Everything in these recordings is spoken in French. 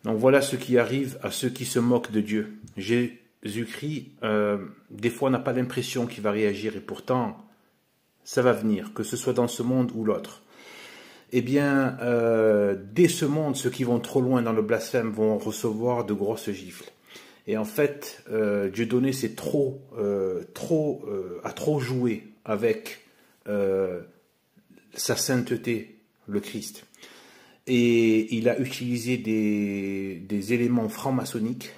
Donc voilà ce qui arrive à ceux qui se moquent de Dieu. Jésus-Christ, des fois, on n'a pas l'impression qu'il va réagir, et pourtant, ça va venir, que ce soit dans ce monde ou l'autre. Eh bien, dès ce monde, ceux qui vont trop loin dans le blasphème vont recevoir de grosses gifles. Et en fait, Dieudonné c'est a trop joué avec sa sainteté, le Christ. Et il a utilisé des éléments franc-maçonniques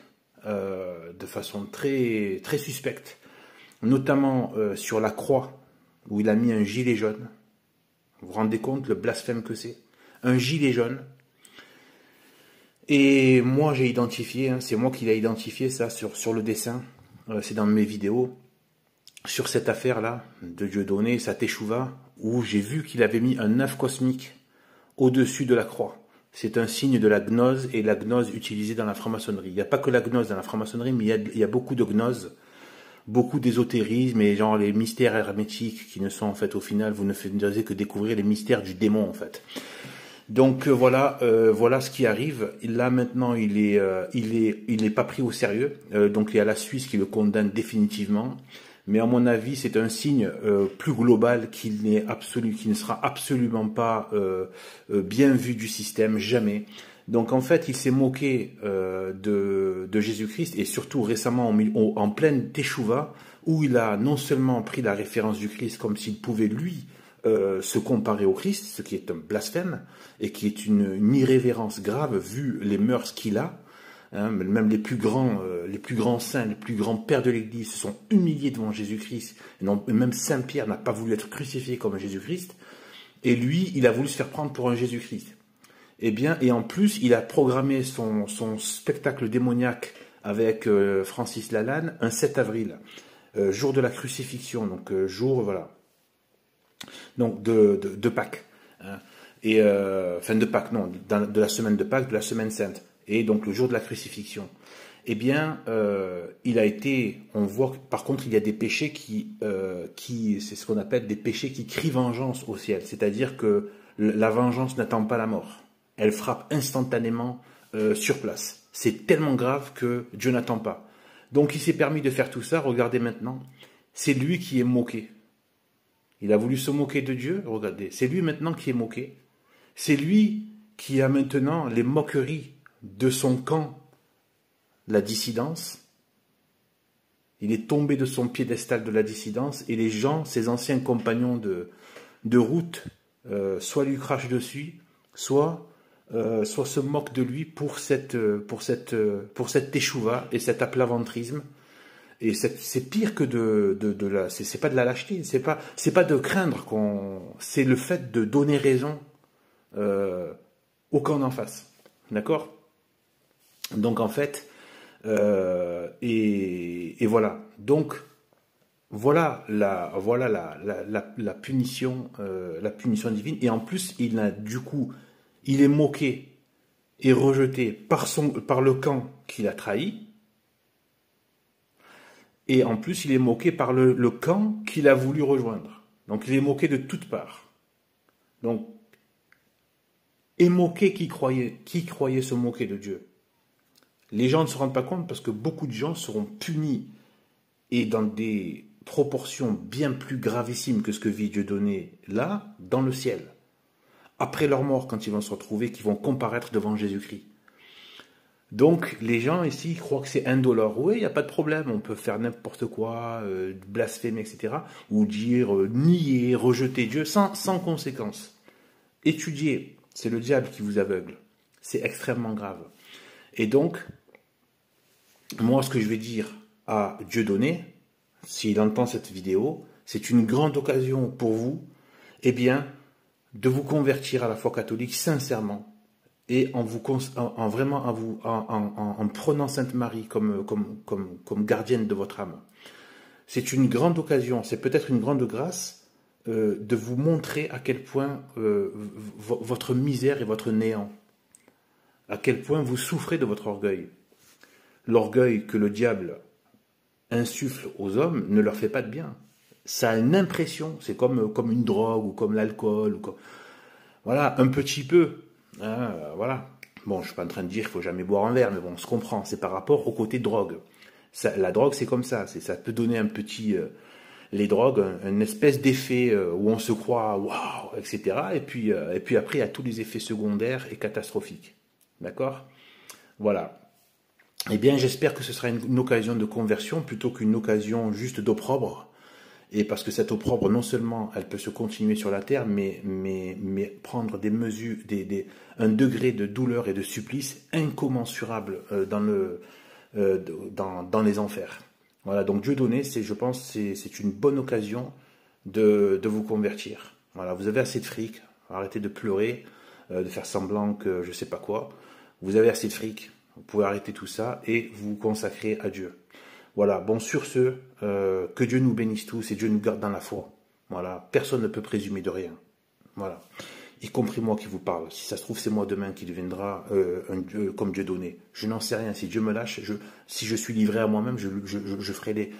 de façon très, très suspecte, notamment sur la croix, où il a mis un gilet jaune. Vous vous rendez compte le blasphème que c'est? Un gilet jaune. Et moi j'ai identifié, c'est moi qui l'ai identifié ça sur le dessin, c'est dans mes vidéos, sur cette affaire-là de Dieudonné, sa teshuva, où j'ai vu qu'il avait mis un œuf cosmique au-dessus de la croix. C'est un signe de la gnose, et la gnose utilisée dans la franc-maçonnerie. Il n'y a pas que la gnose dans la franc-maçonnerie, mais il y a beaucoup de gnose, beaucoup d'ésotérisme, et genre les mystères hermétiques qui ne sont en fait au final, vous ne faisiez que découvrir les mystères du démon en fait. Donc voilà ce qui arrive. Là maintenant il est pas pris au sérieux. Donc il y a la Suisse qui le condamne définitivement. Mais à mon avis, c'est un signe plus global qui ne sera absolument pas bien vu du système, jamais. Donc en fait, il s'est moqué de Jésus-Christ, et surtout récemment en pleine Teshuvah, où il a non seulement pris la référence du Christ comme s'il pouvait lui se comparer au Christ, ce qui est un blasphème et qui est une irrévérence grave vu les mœurs qu'il a. Hein, même les plus grands saints, les plus grands pères de l'Église se sont humiliés devant Jésus-Christ. Et même Saint Pierre n'a pas voulu être crucifié comme Jésus-Christ. Et lui, il a voulu se faire prendre pour un Jésus-Christ. Eh bien, et en plus, il a programmé son spectacle démoniaque avec Francis Lalanne un 7 avril, jour de la crucifixion, donc jour, voilà, donc de Pâques. Hein, et enfin de Pâques, non, de la semaine de Pâques, de la semaine sainte. Et donc le jour de la crucifixion, eh bien, il a été, on voit, par contre, il y a des péchés c'est ce qu'on appelle des péchés qui crient vengeance au ciel, c'est-à-dire que la vengeance n'attend pas la mort, elle frappe instantanément sur place. C'est tellement grave que Dieu n'attend pas. Donc il s'est permis de faire tout ça, regardez maintenant, c'est lui qui est moqué. Il a voulu se moquer de Dieu, regardez, c'est lui maintenant qui est moqué. C'est lui qui a maintenant les moqueries de son camp, la dissidence. Il est tombé de son piédestal de la dissidence, et les gens, ses anciens compagnons de route, soit lui crachent dessus, soit se moquent de lui pour cette teshuva et cet aplaventrisme. Et c'est pire que c'est pas de la lâcheté, c'est pas de craindre c'est le fait de donner raison au camp d'en face. D'accord? Donc en fait, et voilà. Donc voilà la punition divine. Et en plus, il est moqué et rejeté par le camp qu'il a trahi. Et en plus, il est moqué par le camp qu'il a voulu rejoindre. Donc il est moqué de toutes parts. Donc, et moqué qui croyait se moquer de Dieu. Les gens ne se rendent pas compte parce que beaucoup de gens seront punis, et dans des proportions bien plus gravissimes que ce que vit Dieudonné là, dans le ciel. Après leur mort, quand ils vont se retrouver, qu'ils vont comparaître devant Jésus-Christ. Donc les gens ici croient que c'est indolore. Oui, il n'y a pas de problème, on peut faire n'importe quoi, blasphémer, etc. Ou dire, nier, rejeter Dieu sans conséquence. Étudier, c'est le diable qui vous aveugle. C'est extrêmement grave. Et donc, moi, ce que je vais dire à Dieudonné, s'il entend cette vidéo, c'est une grande occasion pour vous, eh bien, de vous convertir à la foi catholique sincèrement, et en prenant Sainte Marie comme gardienne de votre âme. C'est une grande occasion, c'est peut-être une grande grâce de vous montrer à quel point votre misère et votre néant, à quel point vous souffrez de votre orgueil. L'orgueil que le diable insuffle aux hommes ne leur fait pas de bien. Ça a une impression, c'est comme une drogue ou comme l'alcool. Voilà, un petit peu. Hein, voilà. Bon, je suis pas en train de dire qu'il faut jamais boire un verre, mais bon, on se comprend. C'est par rapport au côté drogue. La drogue, c'est comme ça. Ça peut donner un petit, les drogues, une espèce d'effet où on se croit waouh, etc. Et puis après, il y a tous les effets secondaires et catastrophiques. D'accord? Voilà. Eh bien, j'espère que ce sera une occasion de conversion plutôt qu'une occasion juste d'opprobre. Et parce que cette opprobre, non seulement elle peut se continuer sur la terre, mais prendre des mesures, un degré de douleur et de supplice incommensurable dans les enfers. Voilà, donc Dieu donné, je pense, c'est une bonne occasion de vous convertir. Voilà, vous avez assez de fric, arrêtez de pleurer, de faire semblant que je sais pas quoi. Vous avez assez de fric, vous pouvez arrêter tout ça et vous consacrer à Dieu. Voilà, bon, sur ce, que Dieu nous bénisse tous et Dieu nous garde dans la foi. Voilà, personne ne peut présumer de rien. Voilà, y compris moi qui vous parle. Si ça se trouve, c'est moi demain qui deviendra un Dieu comme Dieu donné. Je n'en sais rien. Si Dieu me lâche, si je suis livré à moi-même, je ferai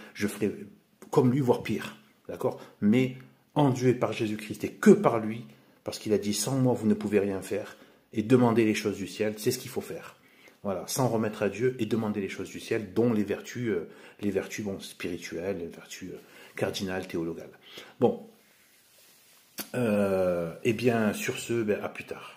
comme lui, voire pire. D'accord? Mais en Dieu et par Jésus-Christ et que par lui, parce qu'il a dit sans moi vous ne pouvez rien faire, et demander les choses du ciel, c'est ce qu'il faut faire. Voilà, s'en remettre à Dieu et demander les choses du ciel, dont les vertus bon, spirituelles, les vertus cardinales, théologales. Bon, eh bien, sur ce, ben, à plus tard.